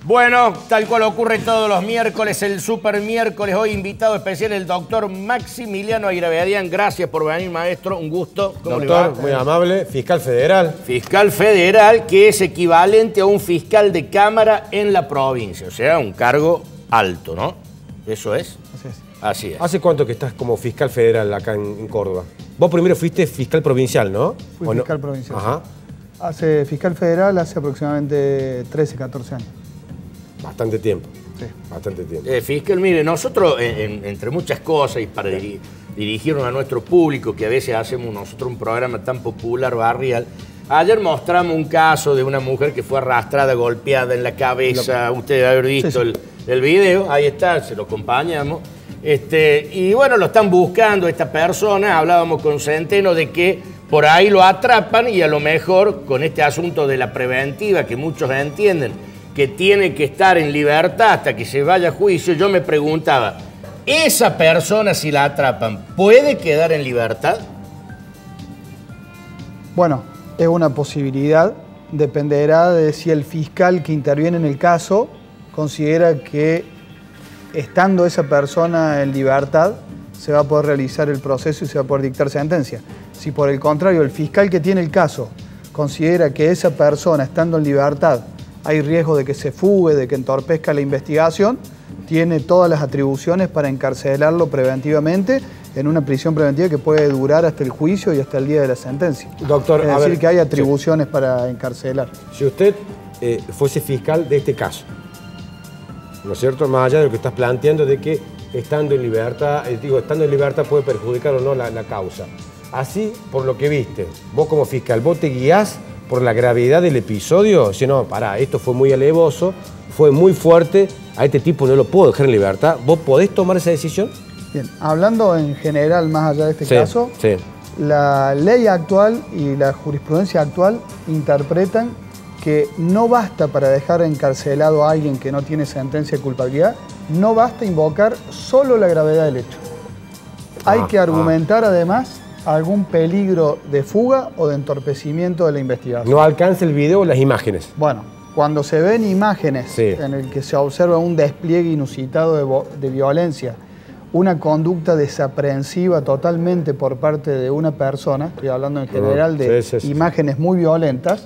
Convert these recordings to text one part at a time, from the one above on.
Bueno, tal cual ocurre todos los miércoles, el super miércoles, hoy invitado especial el doctor Maximiliano Agraviadian. Gracias por venir, maestro, un gusto. ¿Cómo le va? Muy amable, fiscal federal. Fiscal federal, que es equivalente a un fiscal de cámara en la provincia, o sea, un cargo alto, ¿no? ¿Eso es? Así es. Así es. ¿Hace cuánto que estás como fiscal federal acá en Córdoba? Vos primero fuiste fiscal provincial, ¿no? Fui fiscal provincial. Ajá. Fiscal federal hace aproximadamente 13, 14 años. Bastante tiempo. Sí. Bastante tiempo. Fiscal, mire, nosotros, entre muchas cosas, y para dirigirnos a nuestro público, que a veces hacemos nosotros un programa tan popular, barrial, ayer mostramos un caso de una mujer que fue arrastrada, golpeada en la cabeza. Usted debe haber visto sí. el video, ahí está, se lo acompañamos. Y bueno, lo están buscando esta persona. Hablábamos con Centeno de que por ahí lo atrapan y a lo mejor con este asunto de la preventiva, que muchos entienden que tiene que estar en libertad hasta que se vaya a juicio, yo me preguntaba, ¿esa persona, si la atrapan, puede quedar en libertad? Bueno, es una posibilidad, dependerá de si el fiscal que interviene en el caso considera que estando esa persona en libertad se va a poder realizar el proceso y se va a poder dictar sentencia. Si por el contrario el fiscal que tiene el caso considera que esa persona estando en libertad hay riesgo de que se fugue, de que entorpezca la investigación, tiene todas las atribuciones para encarcelarlo preventivamente en una prisión preventiva que puede durar hasta el juicio y hasta el día de la sentencia. Doctor, es decir, que hay atribuciones para encarcelar. Si usted fuese fiscal de este caso, ¿no es cierto? Más allá de lo que estás planteando de que estando en libertad, estando en libertad puede perjudicar o no la causa. Así, por lo que viste, vos como fiscal, ¿vos te guías por la gravedad del episodio? Si no, pará, esto fue muy alevoso, fue muy fuerte, a este tipo no lo puedo dejar en libertad. ¿Vos podés tomar esa decisión? Bien, hablando en general, más allá de este caso, la ley actual y la jurisprudencia actual interpretan que no basta para dejar encarcelado a alguien que no tiene sentencia de culpabilidad, no basta invocar solo la gravedad del hecho. Hay que argumentar además algún peligro de fuga o de entorpecimiento de la investigación. ¿No alcanza el video o las imágenes? Bueno, cuando se ven imágenes en el que se observa un despliegue inusitado de violencia, una conducta desaprensiva totalmente por parte de una persona, estoy hablando en general de imágenes muy violentas,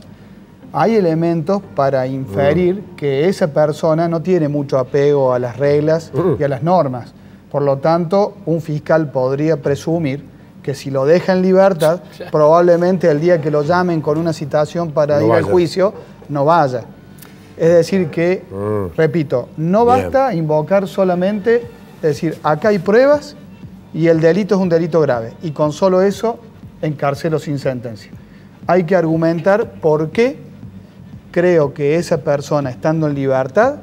hay elementos para inferir que esa persona no tiene mucho apego a las reglas y a las normas. Por lo tanto, un fiscal podría presumir que si lo deja en libertad, probablemente el día que lo llamen con una citación para ir al juicio, no vaya. Es decir que, repito, no basta invocar solamente, es decir, acá hay pruebas y el delito es un delito grave, y con solo eso encarcelo sin sentencia. Hay que argumentar por qué creo que esa persona, estando en libertad,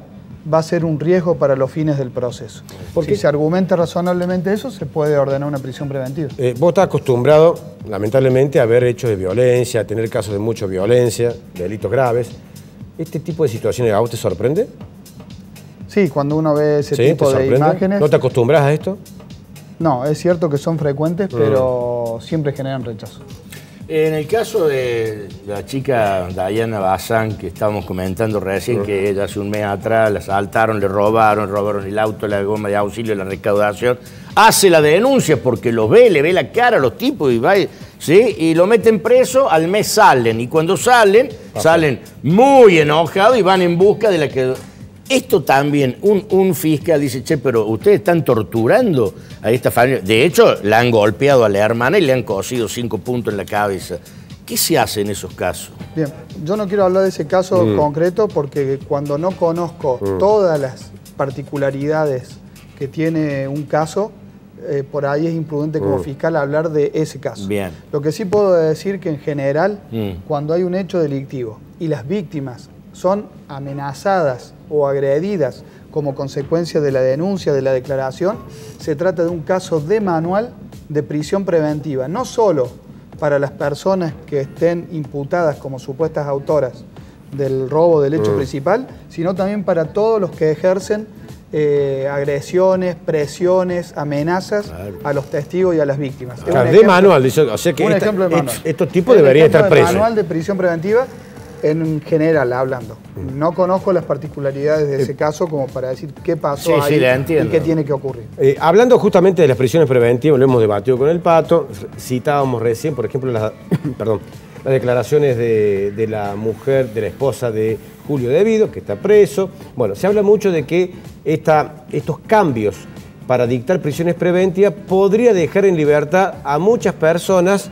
va a ser un riesgo para los fines del proceso. Si se argumenta razonablemente eso, se puede ordenar una prisión preventiva. Vos estás acostumbrado, lamentablemente, a ver hechos de violencia, a tener casos de mucha violencia, de delitos graves. ¿Este tipo de situaciones a vos te sorprende? Sí, cuando uno ve ese tipo de imágenes... ¿No te acostumbras a esto? No, es cierto que son frecuentes, pero siempre generan rechazo. En el caso de la chica Dayana Bazán, que estábamos comentando recién, que ella hace un mes atrás la asaltaron, le robaron el auto, la goma de auxilio, la recaudación, hace la denuncia porque los ve, le ve la cara a los tipos y va, y lo meten preso, al mes salen, y cuando salen muy enojados y van en busca de la que... Esto también, un fiscal dice, che, pero ustedes están torturando a esta familia. De hecho, la han golpeado a la hermana y le han cosido 5 puntos en la cabeza. ¿Qué se hace en esos casos? Bien, yo no quiero hablar de ese caso concreto porque cuando no conozco todas las particularidades que tiene un caso, por ahí es imprudente como fiscal hablar de ese caso. Bien. Lo que sí puedo decir que en general, cuando hay un hecho delictivo y las víctimas son amenazadas o agredidas como consecuencia de la denuncia, de la declaración, se trata de un caso de manual de prisión preventiva, no solo para las personas que estén imputadas como supuestas autoras del robo del hecho principal, sino también para todos los que ejercen agresiones, presiones, amenazas a los testigos y a las víctimas. Claro, de manual, o sea que estos tipos deberían estar presos. Manual de prisión preventiva en general hablando. No conozco las particularidades de ese caso como para decir qué pasó ahí y qué tiene que ocurrir. Hablando justamente de las prisiones preventivas, lo hemos debatido con el Pato, citábamos recién, por ejemplo, las declaraciones de la mujer, de la esposa de Julio Devido, que está preso. Bueno, se habla mucho de que estos cambios para dictar prisiones preventivas podría dejar en libertad a muchas personas,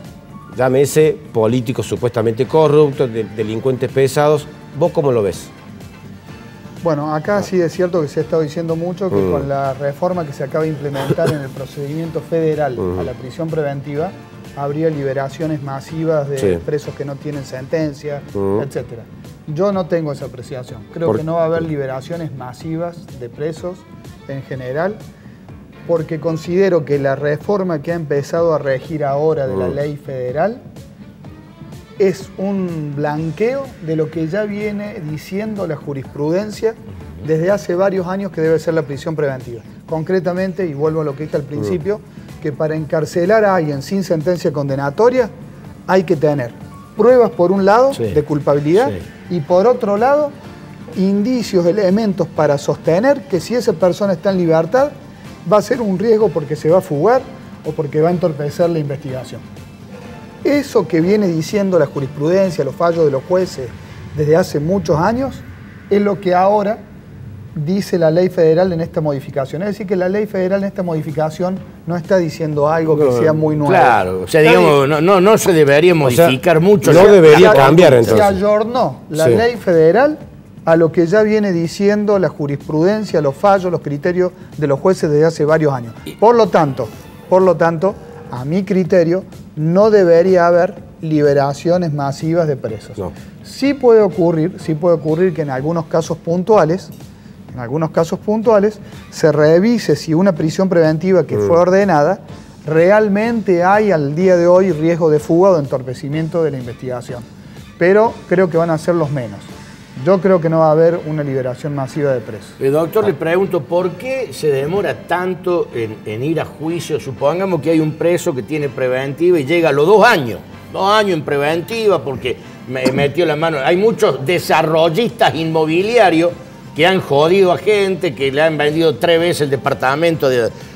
llámese políticos supuestamente corruptos, delincuentes pesados. ¿Vos cómo lo ves? Bueno, acá sí es cierto que se ha estado diciendo mucho que con la reforma que se acaba de implementar en el procedimiento federal a la prisión preventiva, habría liberaciones masivas de presos que no tienen sentencia, etc. Yo no tengo esa apreciación. Creo que no va a haber liberaciones masivas de presos en general, porque considero que la reforma que ha empezado a regir ahora de la ley federal es un blanqueo de lo que ya viene diciendo la jurisprudencia desde hace varios años que debe ser la prisión preventiva. Concretamente, y vuelvo a lo que dije al principio, que para encarcelar a alguien sin sentencia condenatoria hay que tener pruebas por un lado de culpabilidad y por otro lado indicios, elementos para sostener que si esa persona está en libertad va a ser un riesgo porque se va a fugar o porque va a entorpecer la investigación. Eso que viene diciendo la jurisprudencia, los fallos de los jueces desde hace muchos años, es lo que ahora dice la ley federal en esta modificación. Es decir, que la ley federal en esta modificación no está diciendo algo que sea muy nuevo. Claro, o sea, digamos, no se debería modificar mucho. No debería cambiar entonces. Se ayornó la ley federal a lo que ya viene diciendo la jurisprudencia, los fallos, los criterios de los jueces desde hace varios años. Por lo tanto, a mi criterio, no debería haber liberaciones masivas de presos. No. Sí puede ocurrir que en algunos casos puntuales, se revise si una prisión preventiva que fue ordenada realmente hay al día de hoy riesgo de fuga o de entorpecimiento de la investigación. Pero creo que van a ser los menos. Yo creo que no va a haber una liberación masiva de presos. Doctor, le pregunto, ¿por qué se demora tanto en ir a juicio? Supongamos que hay un preso que tiene preventiva y llega a los 2 años. 2 años en preventiva porque me metió la mano. Hay muchos desarrollistas inmobiliarios que han jodido a gente, que le han vendido 3 veces el departamento,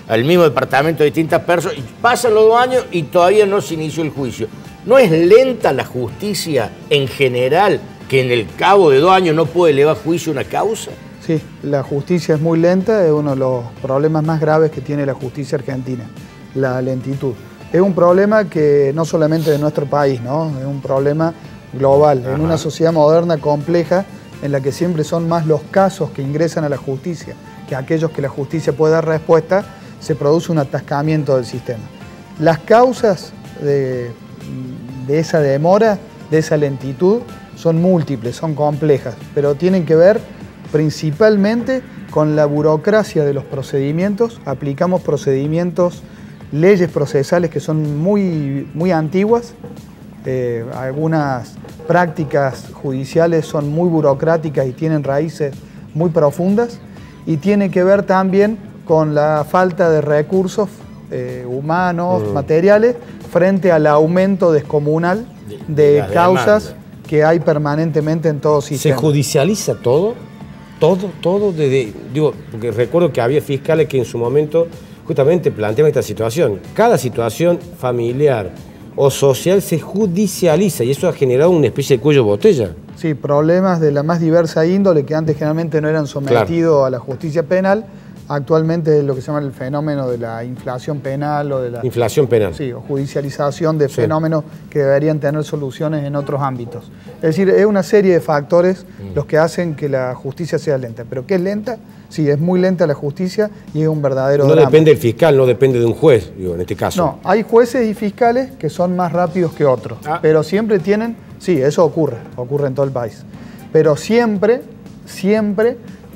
al mismo departamento de distintas personas. Y pasan los 2 años y todavía no se inició el juicio. ¿No es lenta la justicia en general, que en el cabo de 2 años no puede elevar juicio una causa? Sí, la justicia es muy lenta, es uno de los problemas más graves que tiene la justicia argentina, la lentitud. Es un problema que no solamente de nuestro país, ¿no? Es un problema global, en una sociedad moderna compleja en la que siempre son más los casos que ingresan a la justicia que aquellos que la justicia puede dar respuesta, se produce un atascamiento del sistema. Las causas de esa demora, de esa lentitud, son múltiples, son complejas, pero tienen que ver principalmente con la burocracia de los procedimientos. Aplicamos procedimientos, leyes procesales que son muy antiguas. Algunas prácticas judiciales son muy burocráticas y tienen raíces muy profundas. Y tiene que ver también con la falta de recursos humanos, materiales, frente al aumento descomunal de causas que hay permanentemente en todo sistema. ¿Se judicializa todo? Todo digo, porque recuerdo que había fiscales que en su momento justamente planteaban esta situación. Cada situación familiar o social se judicializa y eso ha generado una especie de cuello de botella. Sí, problemas de la más diversa índole que antes generalmente no eran sometidos a la justicia penal. Actualmente es lo que se llama el fenómeno de la inflación penal o de la... Inflación penal. Sí, o judicialización de fenómenos que deberían tener soluciones en otros ámbitos. Es decir, es una serie de factores los que hacen que la justicia sea lenta. ¿Pero qué es lenta? Sí, es muy lenta la justicia y es un verdadero drama. No depende del fiscal, no depende de un juez, digo, en este caso. No, hay jueces y fiscales que son más rápidos que otros, pero siempre tienen... Sí, eso ocurre en todo el país. Pero siempre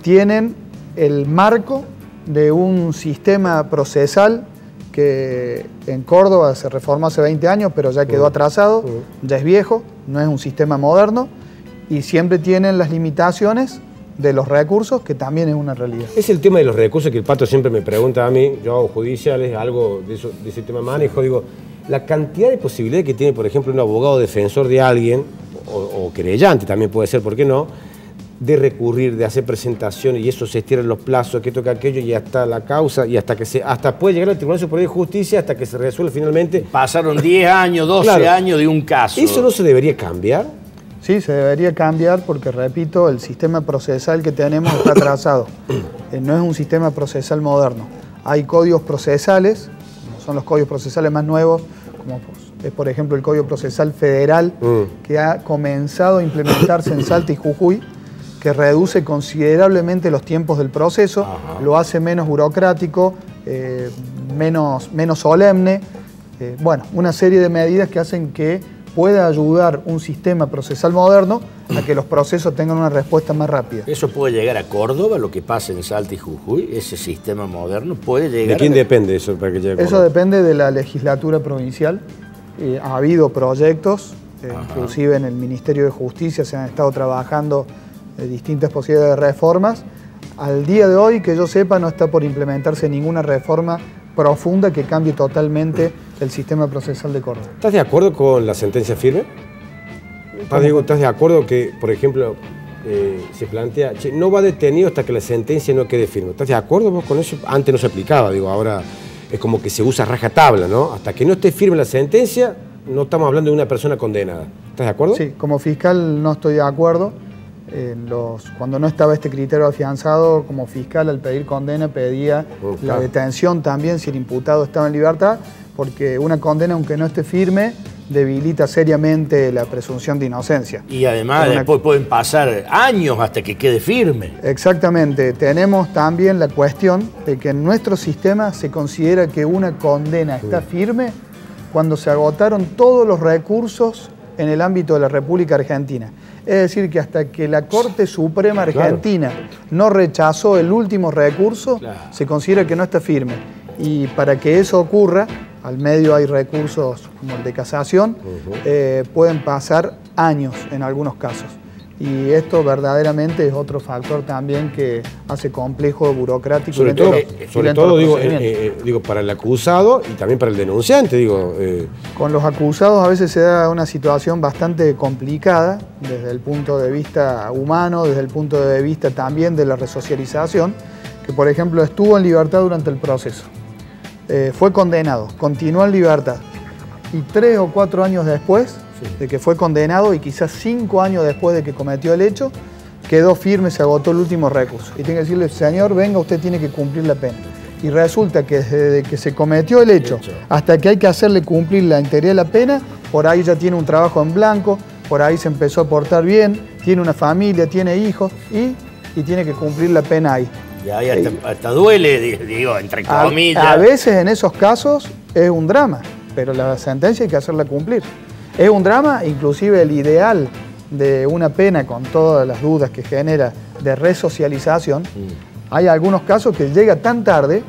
tienen el marco de un sistema procesal que en Córdoba se reformó hace 20 años, pero ya quedó atrasado, ya es viejo, no es un sistema moderno, y siempre tienen las limitaciones de los recursos, que también es una realidad. Es el tema de los recursos que el Pato siempre me pregunta a mí, yo hago judiciales, algo de ese tema manejo, digo, la cantidad de posibilidades que tiene, por ejemplo, un abogado defensor de alguien, o o querellante también puede ser, ¿por qué no?, de recurrir, de hacer presentaciones y eso se estiran los plazos, que toca aquello y hasta la causa y hasta puede llegar al Tribunal Superior de Justicia hasta que se resuelva finalmente. Pasaron 10 años, 12 años de un caso. ¿Eso no se debería cambiar? Sí, se debería cambiar porque, repito, el sistema procesal que tenemos está atrasado. No es un sistema procesal moderno. Hay códigos procesales, como son los códigos procesales más nuevos, como es por ejemplo el Código Procesal Federal, que ha comenzado a implementarse en Salta y Jujuy, que reduce considerablemente los tiempos del proceso, lo hace menos burocrático, menos solemne, bueno, una serie de medidas que hacen que pueda ayudar un sistema procesal moderno a que los procesos tengan una respuesta más rápida. ¿Eso puede llegar a Córdoba, lo que pasa en Salta y Jujuy? ¿Ese sistema moderno puede llegar? ¿De quién depende eso para que llegue a Córdoba? Eso depende de la legislatura provincial. Ha habido proyectos, inclusive en el Ministerio de Justicia se han estado trabajando distintas posibilidades de reformas. Al día de hoy, que yo sepa, no está por implementarse ninguna reforma profunda que cambie totalmente el sistema procesal de Córdoba. ¿Estás de acuerdo con la sentencia firme? ¿Estás de acuerdo que, por ejemplo, se plantea, che, no va detenido hasta que la sentencia no quede firme? ¿Estás de acuerdo vos con eso? Antes no se aplicaba, digo, ahora es como que se usa rajatabla, ¿no? Hasta que no esté firme la sentencia, no estamos hablando de una persona condenada. ¿Estás de acuerdo? Sí, como fiscal no estoy de acuerdo. Cuando no estaba este criterio afianzado, como fiscal al pedir condena pedía la detención también si el imputado estaba en libertad, porque una condena, aunque no esté firme, debilita seriamente la presunción de inocencia. Y además después pueden pasar años hasta que quede firme. Exactamente. Tenemos también la cuestión de que en nuestro sistema se considera que una condena está firme cuando se agotaron todos los recursos en el ámbito de la República Argentina. Es decir, que hasta que la Corte Suprema Argentina no rechazó el último recurso, se considera que no está firme. Y para que eso ocurra, al medio hay recursos como el de casación, pueden pasar años en algunos casos. Y esto verdaderamente es otro factor también que hace complejo, burocrático. Sobre todo digo, para el acusado y también para el denunciante. Digo, Con los acusados a veces se da una situación bastante complicada desde el punto de vista humano, desde el punto de vista también de la resocialización, que por ejemplo estuvo en libertad durante el proceso, fue condenado, continuó en libertad y 3 o 4 años después de que fue condenado y quizás 5 años después de que cometió el hecho, quedó firme, se agotó el último recurso. Y tiene que decirle, señor, venga, usted tiene que cumplir la pena. Y resulta que desde que se cometió el hecho hasta que hay que hacerle cumplir la integridad de la pena, por ahí ya tiene un trabajo en blanco, por ahí se empezó a portar bien, tiene una familia, tiene hijos y tiene que cumplir la pena ahí. Y ahí hasta duele, digo, entre comillas. A veces en esos casos es un drama, pero la sentencia hay que hacerla cumplir. Es un drama, inclusive el ideal de una pena con todas las dudas que genera de resocialización. Hay algunos casos que llega tan tarde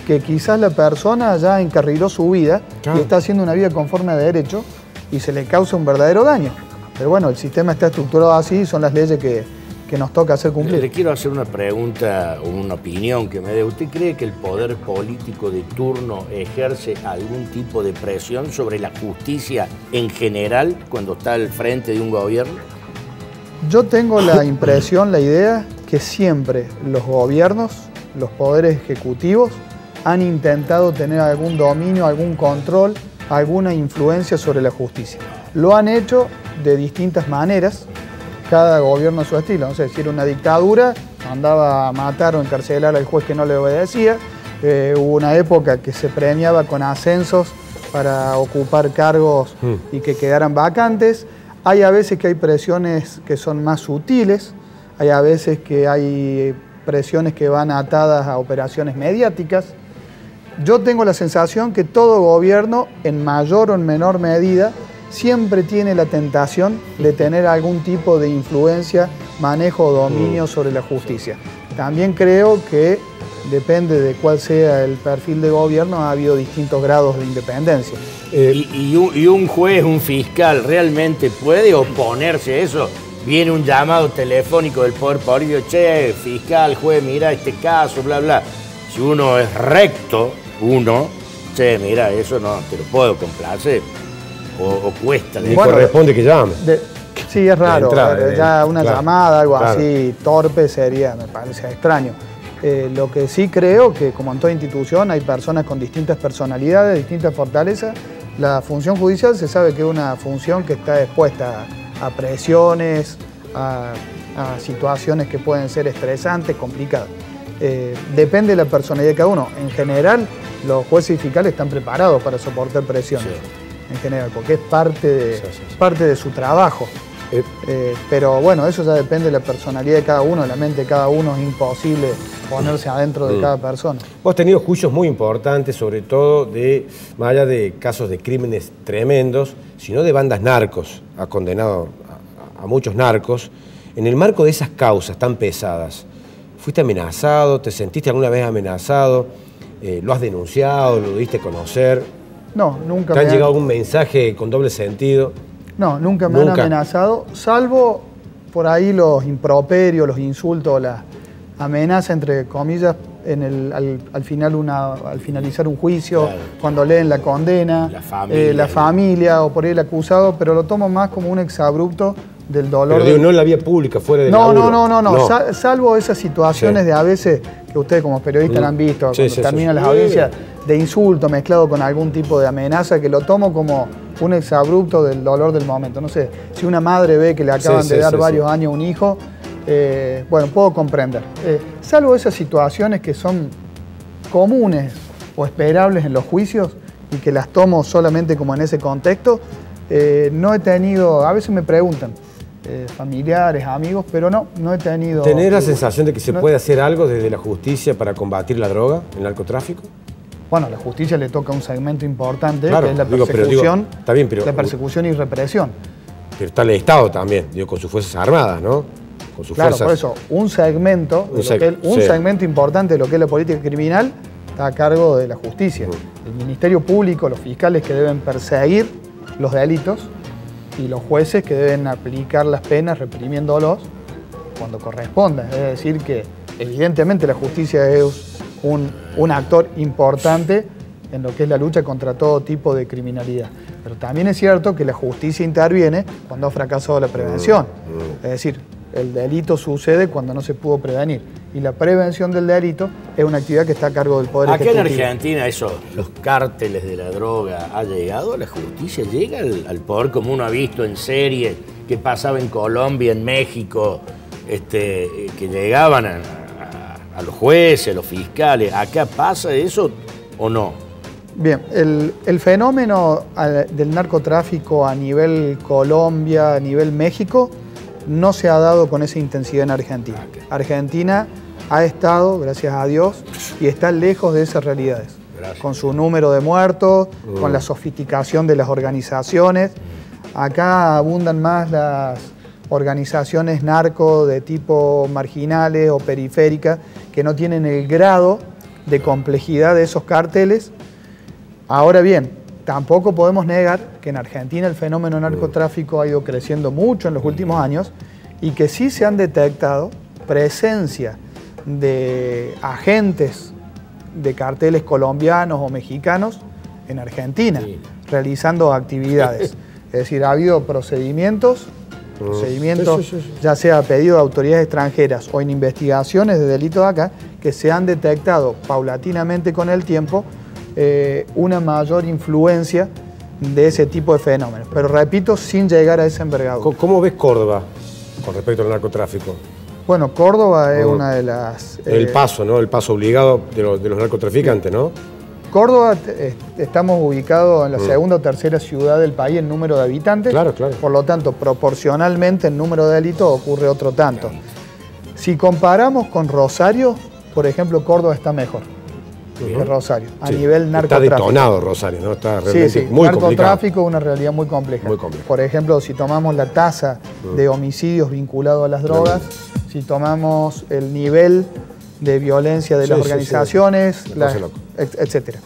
que quizás la persona ya encarriló su vida y está haciendo una vida conforme a derecho y se le causa un verdadero daño. Pero bueno, el sistema está estructurado así, son las leyes que nos toca hacer cumplir. Le quiero hacer una pregunta, una opinión que me dé. ¿Usted cree que el poder político de turno ejerce algún tipo de presión sobre la justicia en general cuando está al frente de un gobierno? Yo tengo la impresión, la idea, que siempre los gobiernos, los poderes ejecutivos, han intentado tener algún dominio, algún control, alguna influencia sobre la justicia. Lo han hecho de distintas maneras, cada gobierno a su estilo. No sé, si era una dictadura, mandaba a matar o encarcelar al juez que no le obedecía. Hubo una época que se premiaba con ascensos para ocupar cargos y que quedaran vacantes. Hay a veces que hay presiones que son más sutiles, hay a veces que hay presiones que van atadas a operaciones mediáticas. Yo tengo la sensación que todo gobierno, en mayor o en menor medida, siempre tiene la tentación de tener algún tipo de influencia, manejo o dominio sobre la justicia. También creo que depende de cuál sea el perfil de gobierno, ha habido distintos grados de independencia. ¿Y un juez, un fiscal, realmente puede oponerse a eso? Viene un llamado telefónico del poder político, che, fiscal, juez, mira este caso, bla, bla. Si uno es recto, che, mira, eso no te lo puedo complacer. O cuesta. Y corresponde que llame. Sí, es raro. entrada, ya una claro, llamada, algo claro. así torpe sería, me parece extraño. Lo que sí creo que, como en toda institución, hay personas con distintas personalidades, distintas fortalezas. La función judicial se sabe que es una función que está expuesta a presiones, a situaciones que pueden ser estresantes, complicadas. Depende de la personalidad de cada uno. En general, los jueces y fiscales están preparados para soportar presiones, en general, porque es parte de su trabajo. Pero bueno, eso ya depende de la personalidad de cada uno, de la mente de cada uno. Es imposible ponerse adentro de cada persona. Vos has tenido juicios muy importantes, sobre todo más allá de casos de crímenes tremendos, sino de bandas narcos. Has condenado a muchos narcos. En el marco de esas causas tan pesadas, ¿fuiste amenazado? ¿Te sentiste alguna vez amenazado? ¿Lo has denunciado? ¿Lo diste a conocer? No, nunca ¿Te han llegado algún mensaje con doble sentido? No, nunca me han amenazado, salvo por ahí los improperios, los insultos, las amenazas, entre comillas, al finalizar un juicio, claro, cuando leen la condena, la familia o por ahí el acusado, pero lo tomo más como un exabrupto del dolor. Pero digo, no en la vía pública, fuera de laburo. No. Salvo esas situaciones de a veces que ustedes como periodistas han visto, cuando terminan las audiencias, de insulto mezclado con algún tipo de amenaza, que lo tomo como un exabrupto del dolor del momento. No sé, si una madre ve que le acaban de dar varios años a un hijo, bueno, puedo comprender. Salvo esas situaciones que son comunes o esperables en los juicios y que las tomo solamente como en ese contexto, no he tenido, a veces me preguntan, familiares, amigos, pero no he tenido... ¿Tenés la sensación de que se puede hacer algo desde la justicia para combatir la droga, el narcotráfico? Bueno, a la justicia le toca un segmento importante, claro, que es la persecución, está bien, pero, la persecución y represión. Pero está el Estado también, con sus fuerzas armadas, ¿no? Con sus fuerzas... por eso, un segmento importante de lo que es la política criminal está a cargo de la justicia. El Ministerio Público, los fiscales que deben perseguir los delitos y los jueces que deben aplicar las penas reprimiéndolos cuando corresponda. Es decir que evidentemente la justicia es un actor importante en lo que es la lucha contra todo tipo de criminalidad. Pero también es cierto que la justicia interviene cuando ha fracasado la prevención. Es decir, el delito sucede cuando no se pudo prevenir. Y la prevención del delito es una actividad que está a cargo del Poder Ejecutivo. Acá en Argentina, los cárteles de la droga, ¿ha llegado a la justicia? ¿Llega al poder, como uno ha visto en series que pasaba en Colombia, en México, que llegaban a los jueces, a los fiscales? ¿Acá pasa eso o no? Bien, el fenómeno del narcotráfico a nivel Colombia, a nivel México, no se ha dado con esa intensidad en Argentina. Argentina ha estado, gracias a Dios, y está lejos de esas realidades. Con su número de muertos, con la sofisticación de las organizaciones. Acá abundan más las organizaciones narco de tipo marginales o periféricas que no tienen el grado de complejidad de esos cárteles. Ahora bien, tampoco podemos negar que en Argentina el fenómeno narcotráfico ha ido creciendo mucho en los últimos años y que sí se han detectado presencia de agentes de carteles colombianos o mexicanos en Argentina, realizando actividades. Es decir, ha habido procedimientos ya sea a pedido de autoridades extranjeras o en investigaciones de delitos acá, que se han detectado paulatinamente con el tiempo una mayor influencia de ese tipo de fenómenos. Pero repito, sin llegar a esa envergadura. ¿Cómo ves Córdoba con respecto al narcotráfico? Bueno, Córdoba es una de las... el paso, ¿no? El paso obligado de los narcotraficantes, ¿no? Córdoba, estamos ubicados en la segunda o tercera ciudad del país en número de habitantes. Claro, claro. Por lo tanto, proporcionalmente en número de delitos ocurre otro tanto. Si comparamos con Rosario, por ejemplo, Córdoba está mejor que Rosario, a nivel narcotráfico. Está detonado Rosario, ¿no? Está realmente muy complicado. Narcotráfico es una realidad muy compleja. Por ejemplo, si tomamos la tasa de homicidios vinculados a las drogas, si tomamos el nivel de violencia de las organizaciones, etc.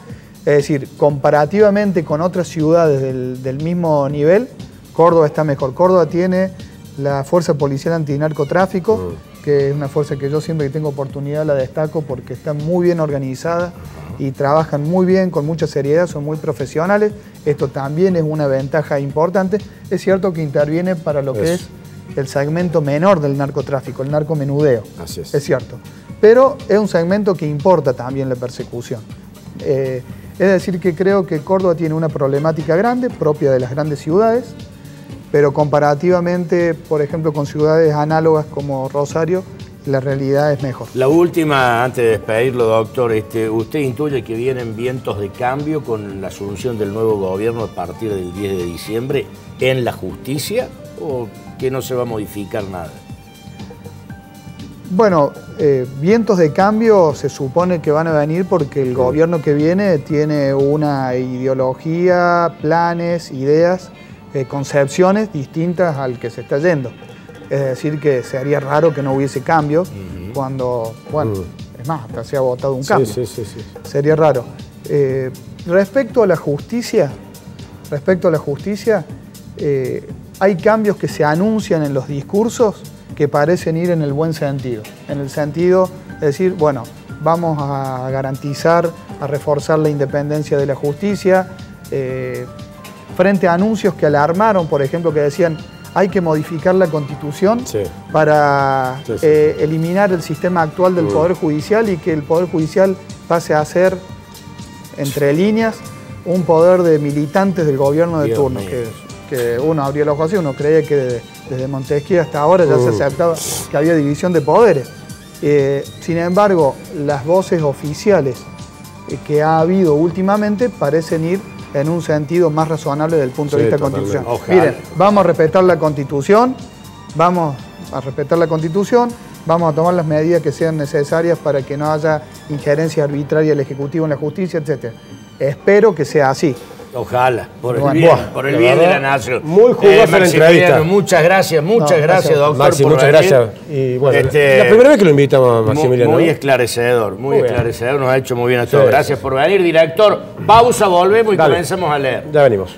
Es decir, comparativamente con otras ciudades del mismo nivel, Córdoba está mejor. Córdoba tiene la Fuerza Policial Antinarcotráfico, que es una fuerza que yo siempre que tengo oportunidad la destaco porque está muy bien organizada, y trabajan muy bien, con mucha seriedad, son muy profesionales. Esto también es una ventaja importante. Es cierto que interviene para lo que es el segmento menor del narcotráfico, el narcomenudeo. Así es. Es cierto. Pero es un segmento que importa también la persecución. Es decir, que creo que Córdoba tiene una problemática grande, propia de las grandes ciudades, pero comparativamente, por ejemplo, con ciudades análogas como Rosario, la realidad es mejor. La última, antes de despedirlo, doctor, ¿usted intuye que vienen vientos de cambio con la asunción del nuevo gobierno a partir del 10 de diciembre en la justicia o que no se va a modificar nada? Bueno, vientos de cambio se supone que van a venir porque el gobierno que viene tiene una ideología, planes, ideas, concepciones distintas al que se está yendo. Es decir, que sería raro que no hubiese cambio cuando, bueno, es más, hasta se ha votado un cambio. Sí. Sería raro. Respecto a la justicia, hay cambios que se anuncian en los discursos que parecen ir en el buen sentido. En el sentido de decir, bueno, vamos a garantizar, a reforzar la independencia de la justicia, frente a anuncios que alarmaron, por ejemplo, que decían hay que modificar la Constitución para eliminar el sistema actual del Poder Judicial y que el Poder Judicial pase a ser, entre líneas, un poder de militantes del gobierno de turno. Que uno abrió los ojos así, uno creía que desde Montesquieu hasta ahora ya se aceptaba que había división de poderes. Sin embargo, las voces oficiales que ha habido últimamente parecen ir en un sentido más razonable desde el punto de vista constitucional. Miren, vamos a respetar la Constitución, vamos a tomar las medidas que sean necesarias para que no haya injerencia arbitraria del Ejecutivo en la justicia, etc. Espero que sea así. Ojalá, por el bien de la nación. Muy jugosa la entrevista. Muchas gracias, doctor. Maxi, muchas gracias. Y bueno, la primera vez que lo invitamos a Maximiliano. Muy esclarecedor, muy esclarecedor, nos ha hecho muy bien a todos. Gracias por venir, director. Pausa, volvemos y comenzamos a leer. Ya venimos.